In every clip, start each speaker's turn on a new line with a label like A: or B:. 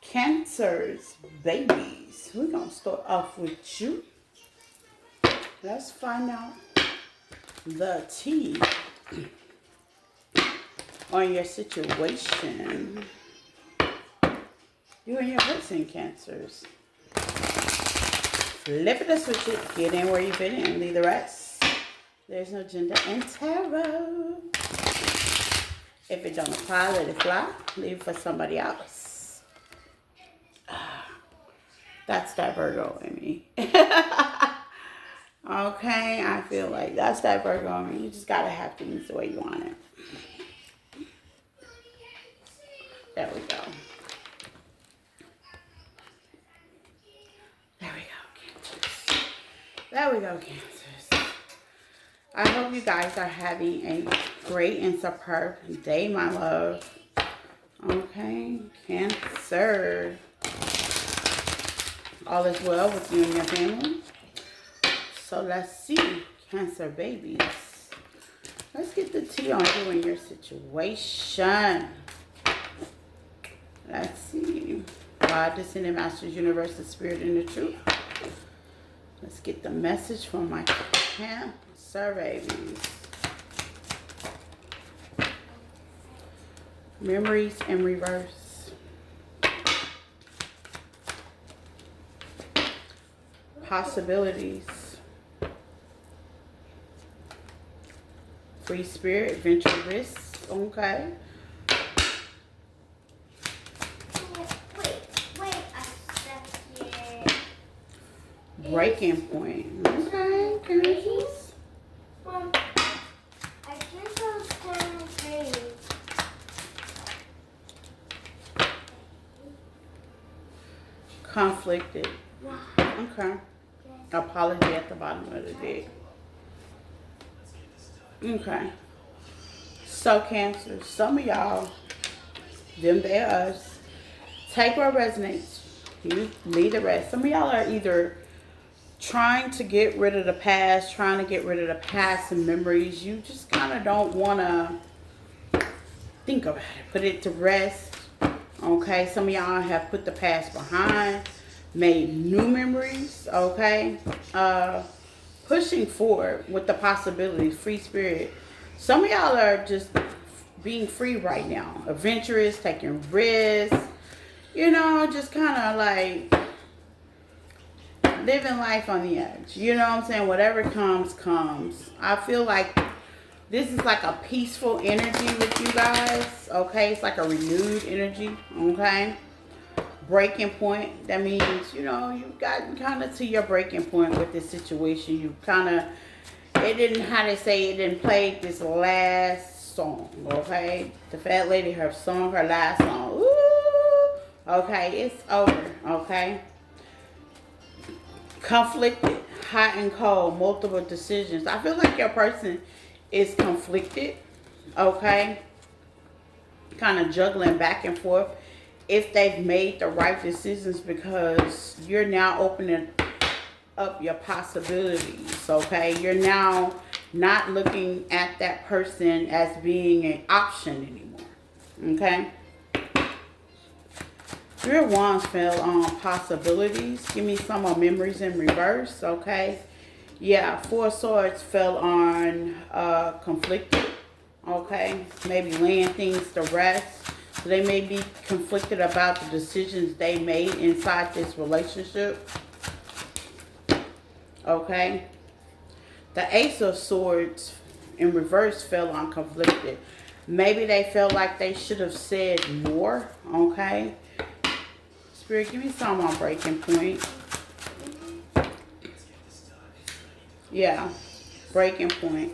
A: Cancers, babies. We're going to start off with you. Let's find out the tea on your situation. You and your person, Cancers. Flip it or switch it. Get in where you fit in. Leave the rest. There's no gender in tarot. If it don't apply, let it fly. Leave it for somebody else. That's that Virgo in me. Okay, I feel like that's that Virgo in me. You just gotta have things the way you want it. There we go. There we go, Cancers. There we go, Cancers. I hope you guys are having a great and superb day, my love. Okay, Cancer. All is well with you and your family. So let's see, Cancer babies. Let's get the tea on you and your situation. Let's see. God, Descendant Masters, Universe, the Spirit, and the Truth. Let's get the message from my Cancer babies. Memories in reverse. Possibilities. Free spirit, adventure, risk. Okay.
B: Wait a second.
A: Breaking point. Okay, Cancers.
B: Mom, I think I was turning green.
A: Conflicted. Okay. Apology at the bottom of the deck. Okay. So, Cancer, some of y'all, them, they, us, take what resonates. You leave the rest. Some of y'all are either trying to get rid of the past, trying to get rid of the past and memories. You just kind of don't want to think about it. Put it to rest. Okay. Some of y'all have put the past behind, made new memories. Okay. Pushing forward with the possibilities, free spirit. Some of y'all are just being free right now. Adventurous, taking risks. You know, just kind of like living life on the edge. You know what I'm saying? Whatever comes, comes. I feel like this is like a peaceful energy with you guys. Okay? It's like a renewed energy. Okay? Breaking point. That means, you know, you've gotten kind of to your breaking point with this situation. You kind of, it didn't, how they say, it didn't play this last song. Okay? The fat lady, her song, her last song. Ooh. Okay? It's over. Okay? Conflicted, hot and cold, multiple decisions. I feel like your person is conflicted. Okay? Kind of juggling back and forth. If they've made the right decisions, because you're now opening up your possibilities, okay? You're now not looking at that person as being an option anymore, okay? Three of Wands fell on possibilities. Give me some more memories in reverse, okay? Yeah, Four of Swords fell on conflicted, okay? Maybe laying things to rest. They may be conflicted about the decisions they made inside this relationship. Okay. The Ace of Swords in reverse fell on conflicted. Maybe they felt like they should have said more. Okay. Spirit, give me some on breaking point. Yeah. Breaking point.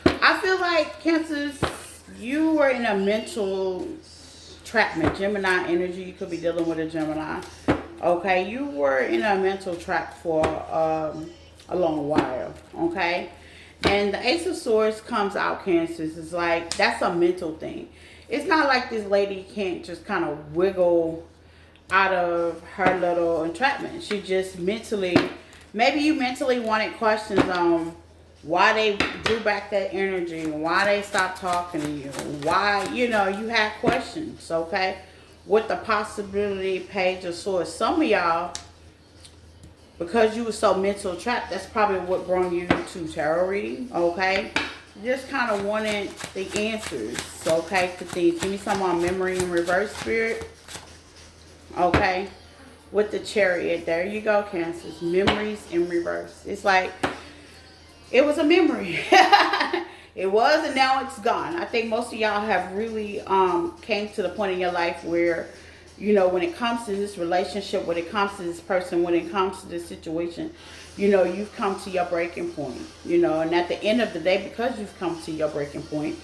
A: I feel like, Cancers, you were in a mental trapment. Gemini energy. You could be dealing with a Gemini. Okay, you were in a mental trap for a long while. Okay, and the Ace of Swords comes out, Cancers. It's like that's a mental thing. It's not like this lady can't just kind of wiggle out of her little entrapment. She just mentally, maybe you mentally wanted questions on why they drew back that energy, why they stopped talking to you, why, you know, you had questions, okay? with the possibility page of swords. Some of y'all, because you were so mental trapped, that's probably what brought you to tarot reading, okay? Just kind of wanted the answers, okay, to things. Give me some on memory in reverse, spirit, okay? With the chariot, there you go, Cancers. Memories in reverse. It's like, it was a memory. It was, and now it's gone. I think most of y'all have really came to the point in your life where, you know, when it comes to this relationship, when it comes to this person, when it comes to this situation, you know, you've come to your breaking point, you know, and at the end of the day, because you've come to your breaking point,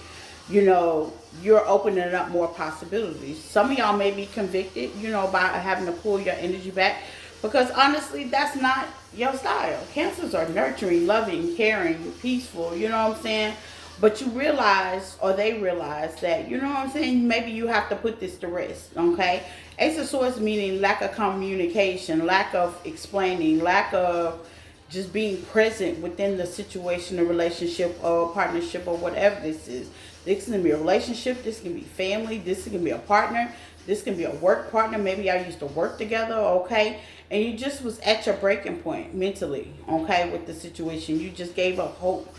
A: you know, you're opening up more possibilities. Some of y'all may be convicted, you know, by having to pull your energy back, because honestly, that's not your style. Cancers are nurturing, loving, caring, peaceful, you know what I'm saying? But you realize, or they realize that, you know what I'm saying, maybe you have to put this to rest, okay? Ace of Swords meaning lack of communication, lack of explaining, lack of just being present within the situation, a relationship or partnership or whatever this is. This can be a relationship, this can be family, this can be a partner, this can be a work partner. Maybe y'all used to work together, okay? And you just was at your breaking point mentally, okay, with the situation. You just gave up hope.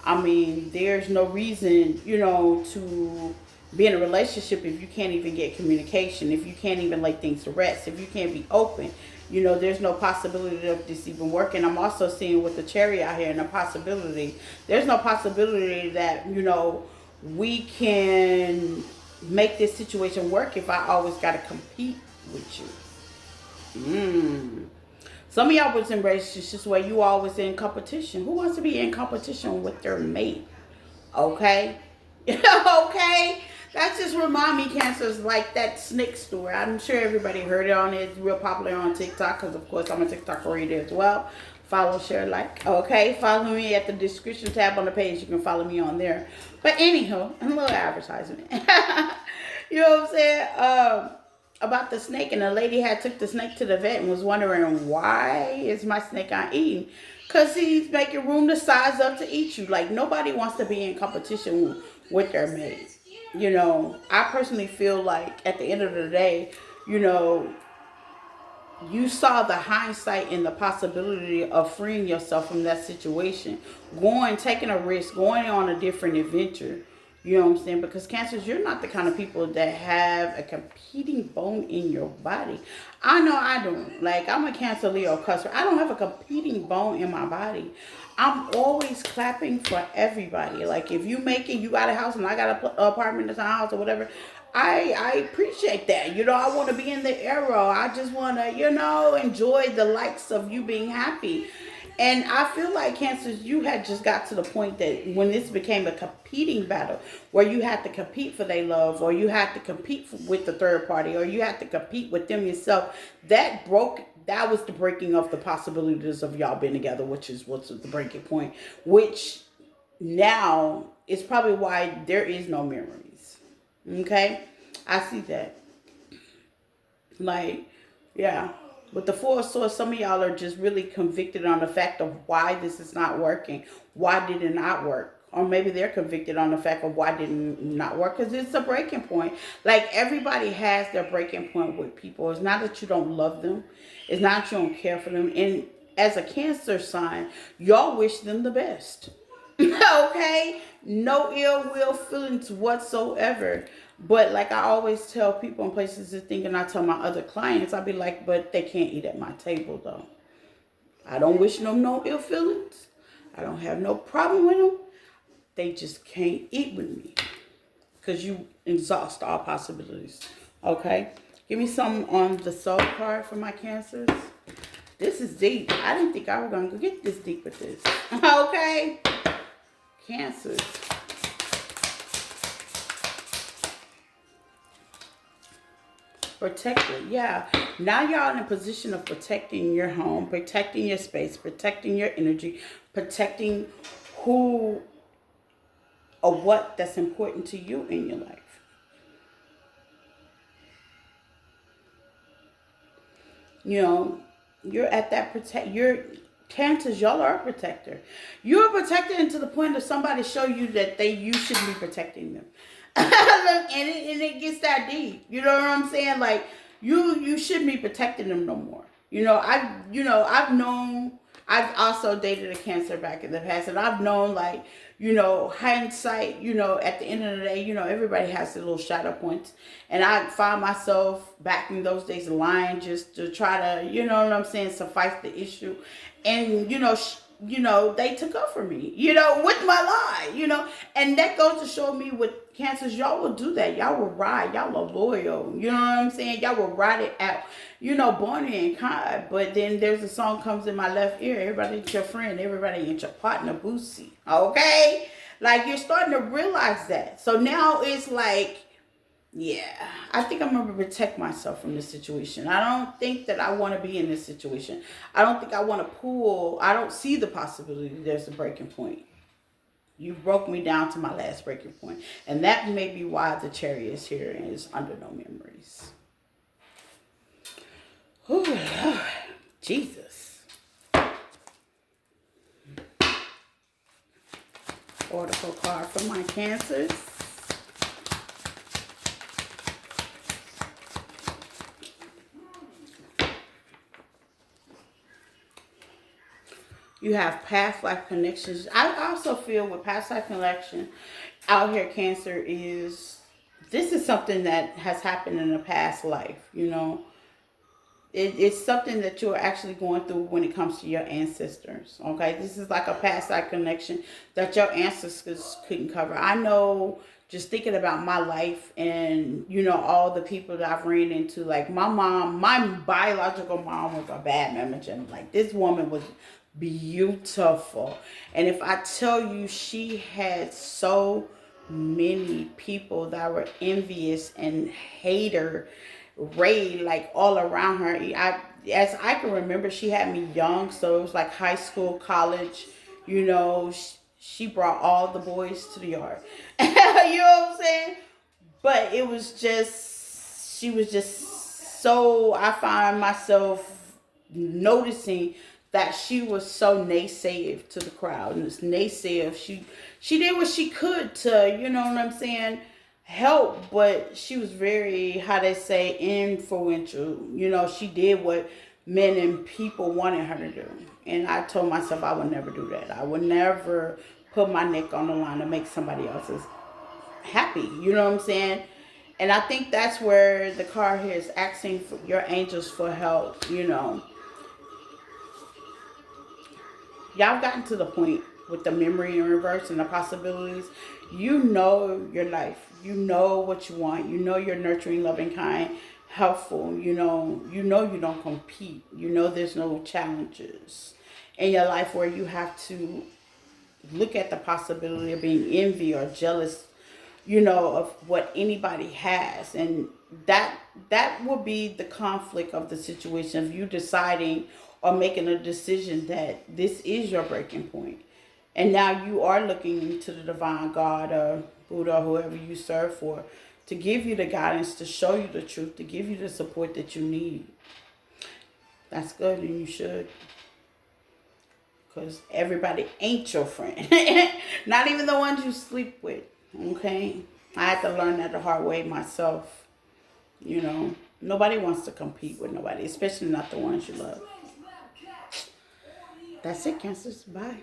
A: I mean, there's no reason, you know, to be in a relationship if you can't even get communication, if you can't even lay things to rest, if you can't be open. You know, there's no possibility of this even working. I'm also seeing with the chariot out here and the possibility. There's no possibility that, you know, we can make this situation work if I always got to compete with you. Some of y'all was in relationships where you always in competition. Who wants to be in competition with their mate? Okay? Okay? That just remind me, Cancers, like that snake story. I'm sure everybody heard it on it. It's real popular on TikTok because, of course, I'm a TikTok reader as well. Follow, share, like. Okay? Follow me at the description tab on the page. You can follow me on there. But anyhow, a little advertisement. You know what I'm saying? About the snake, and the lady had took the snake to the vet and was wondering, why is my snake not eating? Because he's making room to size up to eat you. Like, nobody wants to be in competition with their mate. You know, I personally feel like at the end of the day, you know, you saw the hindsight and the possibility of freeing yourself from that situation, taking a risk, going on a different adventure. You know what I'm saying? Because Cancers, you're not the kind of people that have a competing bone in your body. I know I don't. Like, I'm a Cancer, Leo, Cusser. I don't have a competing bone in my body. I'm always clapping for everybody. Like, if you make it, you got a house and I got an apartment in a house or whatever, I appreciate that. You know, I want to be in the era. I just want to, you know, enjoy the likes of you being happy. And I feel like, Cancers, you had just got to the point that when this became a competing battle, where you had to compete for their love, or you had to compete with the third party, or you had to compete with them yourself, that was the breaking of the possibilities of y'all being together, which is what's the breaking point, which now is probably why there is no memories. Okay? I see that. Like, yeah. With the Four of Swords, some of y'all are just really convicted on the fact of why this is not working. Why did it not work? Or maybe they're convicted on the fact of why did it not work. Because it's a breaking point. Like, everybody has their breaking point with people. It's not that you don't love them. It's not that you don't care for them. And as a Cancer sign, y'all wish them the best. Okay? No ill will feelings whatsoever. But like I always tell people in places to think, and I tell my other clients, I'll be like, but they can't eat at my table though. I don't wish them no ill feelings. I don't have no problem with them. They just can't eat with me. Because you exhaust all possibilities. Okay? Give me some on the soul card for my Cancers. This is deep. I didn't think I was going to get this deep with this. Okay? Cancers. Protected, yeah. Now y'all in a position of protecting your home, protecting your space, protecting your energy, protecting who or what that's important to you in your life. You know, you're at that Cancers, y'all are a protector. You're a protector until the point of somebody show you that you shouldn't be protecting them. And it gets that deep. You know what I'm saying? Like you shouldn't be protecting them no more. I've known. I've also dated a cancer back in the past, and I've known, like, hindsight. At the end of the day, everybody has their little shadow points, and I find myself back in those days lying just to try to, what I'm saying, suffice the issue, and they took up for me, with my lie, and that goes to show me with cancers, y'all will do that. Y'all will ride. Y'all are loyal. You know what I'm saying? Y'all will ride it out. Bonnie and Clyde. But then there's a song comes in my left ear. Everybody ain't your friend. Everybody ain't your partner. Boosie. Okay? Like, you're starting to realize that. So now it's like, yeah, I think I'm going to protect myself from this situation. I don't think that I want to be in this situation. I don't think I want to pull. I don't see the possibility there's a breaking point. You broke me down to my last breaking point. And that may be why the cherry is here and is under no memories. Oh, Lord. Jesus. Oracle card for my cancers. You have past life connections. I also feel with past life connection out here, Cancer, this is something that has happened in a past life. It's something that you're actually going through when it comes to your ancestors. Okay, this is like a past life connection that your ancestors couldn't cover. I know, just thinking about my life and all the people that I've ran into. Like my biological mom was a bad memory. Like, this woman was beautiful, and if I tell you, she had so many people that were envious and hater Ray, like, all around her. As I can remember, she had me young, so it was like high school, college. She brought all the boys to the yard. You know what I'm saying? But it was just, she was just so. I find myself noticing that she was so naysayer to the crowd, and it's naysayer. She did what she could to, what I'm saying, help, but she was very, how they say, influential. She did what men and people wanted her to do. And I told myself I would never do that. I would never put my neck on the line to make somebody else's happy. You know what I'm saying? And I think that's where the card here is asking for your angels for help. Y'all gotten to the point with the memory in reverse and the possibilities. You know your life. You know what you want. You're nurturing, loving, kind, helpful. You know you don't compete. There's no challenges in your life where you have to look at the possibility of being envy or jealous, of what anybody has. And that will be the conflict of the situation of you deciding or making a decision that this is your breaking point. And now you are looking into the divine God or Buddha or whoever you serve for to give you the guidance, to show you the truth, to give you the support that you need. That's good, and you should. Because everybody ain't your friend. Not even the ones you sleep with. Okay? I had to learn that the hard way myself. Nobody wants to compete with nobody, especially not the ones you love. That's it, Cancers. Bye.